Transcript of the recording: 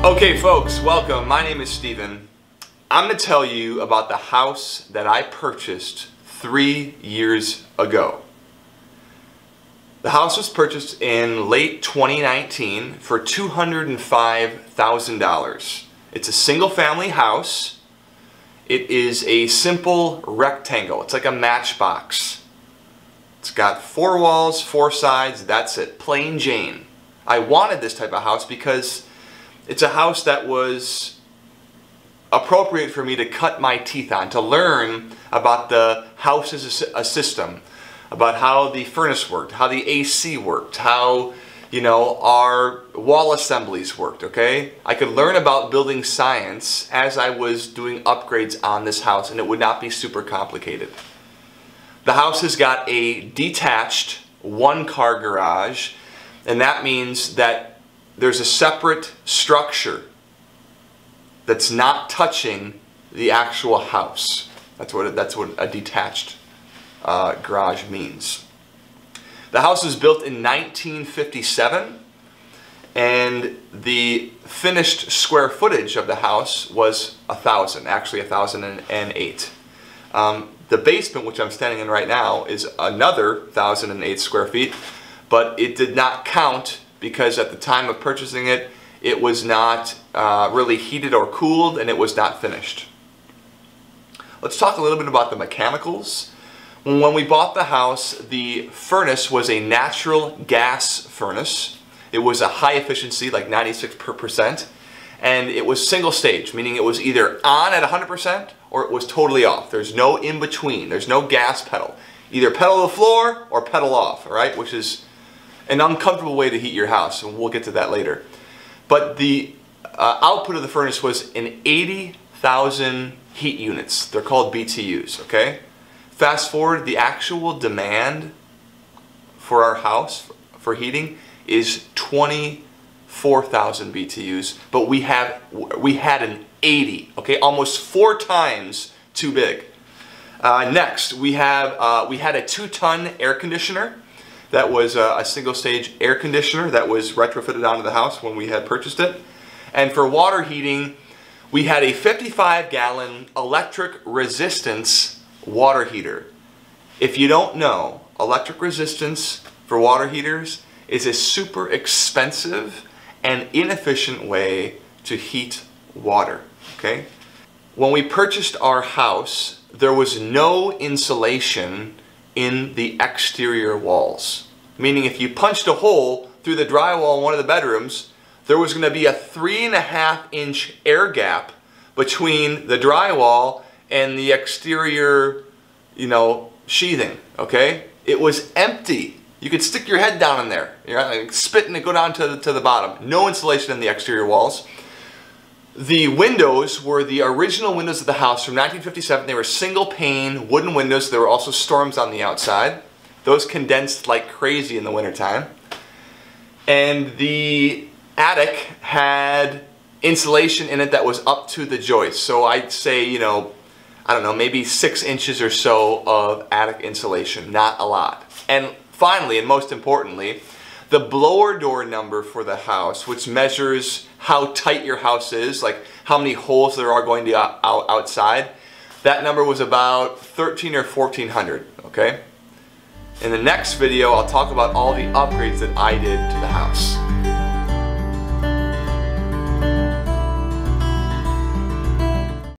Okay folks, welcome. My name is Steven. I'm going to tell you about the house that I purchased 3 years ago. The house was purchased in late 2019 for $205,000. It's a single family house. It is a simple rectangle. It's like a matchbox. It's got 4 walls, 4 sides, that's it. Plain Jane. I wanted this type of house because it's a house that was appropriate for me to cut my teeth on, to learn about the house as a system, about how the furnace worked, how the AC worked, how, our wall assemblies worked, okay? I could learn about building science as I was doing upgrades on this house, and it would not be super complicated. The house has got a detached 1-car garage, and that means that there's a separate structure that's not touching the actual house. That's what a detached garage means. The house was built in 1957, and the finished square footage of the house was 1,000, actually 1,008. The basement, which I'm standing in right now, is another 1,008 square feet, but it did not count because at the time of purchasing it, it was not really heated or cooled, and it was not finished. Let's talk a little bit about the mechanicals. When we bought the house, the furnace was a natural gas furnace. It was a high efficiency, like 96%, and it was single stage, meaning it was either on at 100% or it was totally off. There's no in between. There's no gas pedal. Either pedal to the floor or pedal off, all right? Which is an uncomfortable way to heat your house, and we'll get to that later. But the output of the furnace was in 80,000 heat units. They're called BTUs, okay? Fast forward, the actual demand for our house for heating is 24,000 BTUs, but we had an 80, okay? Almost 4 times too big. Next, we had a 2-ton air conditioner. That was a single-stage air conditioner that was retrofitted onto the house when we had purchased it. And for water heating, we had a 55-gallon electric resistance water heater. If you don't know, electric resistance for water heaters is a super expensive and inefficient way to heat water, okay? When we purchased our house, there was no insulation in the exterior walls. Meaning if you punched a hole through the drywall in one of the bedrooms, there was going to be a 3.5-inch air gap between the drywall and the exterior, sheathing, okay? It was empty. You could stick your head down in there, spit and go down to the bottom. No insulation in the exterior walls. The windows were the original windows of the house from 1957. They were single pane wooden windows. There were also storms on the outside. Those condensed like crazy in the wintertime. And the attic had insulation in it that was up to the joist. So I'd say, I don't know, maybe 6 inches or so of attic insulation. Not a lot. And finally, and most importantly, the blower door number for the house, which measures how tight your house is, like how many holes there are going to outside, that number was about 1,300 or 1,400, okay? In the next video, I'll talk about all the upgrades that I did to the house.